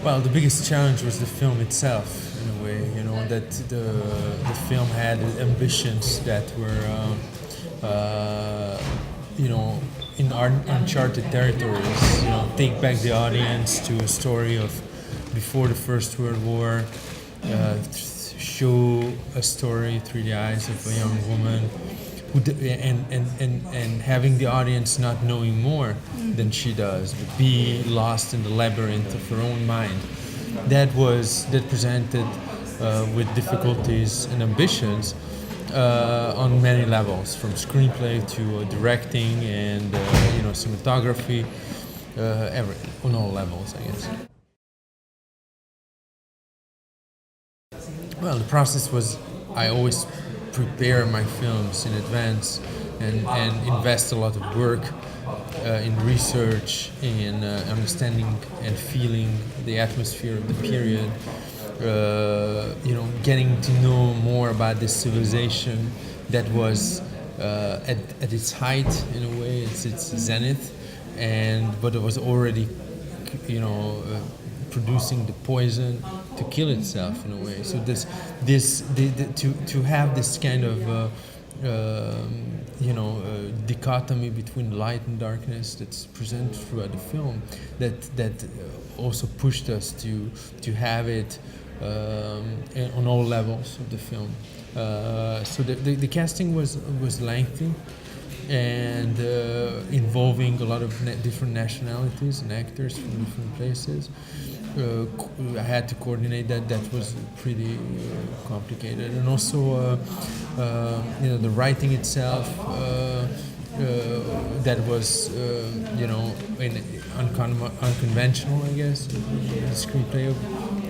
Well, the biggest challenge was the film itself, in a way. You know that the film had ambitions that were, you know, in uncharted territories. You know, take back the audience to a story of before the First World War. Show a story through the eyes of a young woman, and having the audience not knowing more than she does, but be lost in the labyrinth of her own mind. That presented with difficulties and ambitions on many levels, from screenplay to directing and cinematography, on all levels, I guess. Well, the process was, I always prepare my films in advance and invest a lot of work in research, in understanding and feeling the atmosphere of the period, getting to know more about this civilization that was at its height, in a way, it's zenith, but it was already, producing the poison to kill itself, in a way. So to have this kind of dichotomy between light and darkness that's presented throughout the film, that also pushed us to have it on all levels of the film. So the casting was lengthy and involving a lot of different nationalities and actors from different places. I had to coordinate that. That was pretty complicated, and also the writing itself. That was unconventional, I guess, the screenplay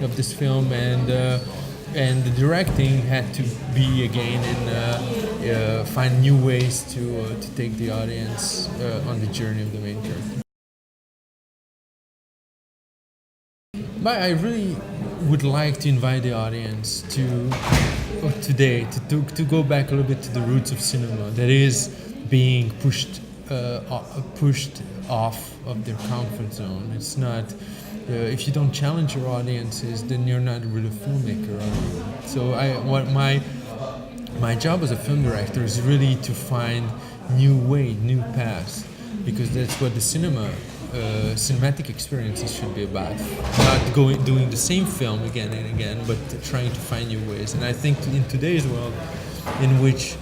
of this film, and the directing had to be again and find new ways to take the audience on the journey of the main character. But I really would like to invite the audience to go back a little bit to the roots of cinema. That is being pushed off of their comfort zone. It's not. If you don't challenge your audiences, then you're not really a filmmaker. So my job as a film director is really to find new paths, because that's what the cinematic experiences should be about. Not doing the same film again and again, but trying to find new ways. And I think in today's world, in which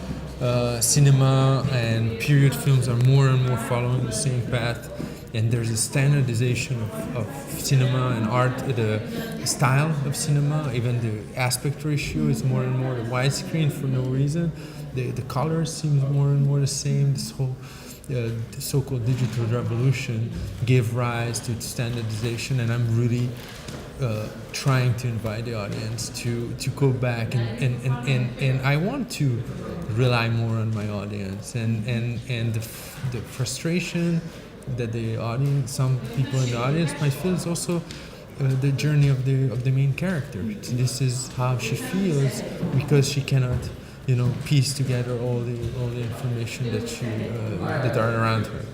cinema and period films are more and more following the same path, and there's a standardization of cinema and art, the style of cinema, even the aspect ratio is more and more widescreen for no reason. The colors seem more and more the same. This whole the so-called digital revolution gave rise to standardization, and I'm really trying to invite the audience to go back and I want to rely more on my audience and the frustration that the audience, some people in the audience might feel, is also the journey of the main character. This is how she feels because she cannot, piece together all the information that are around her.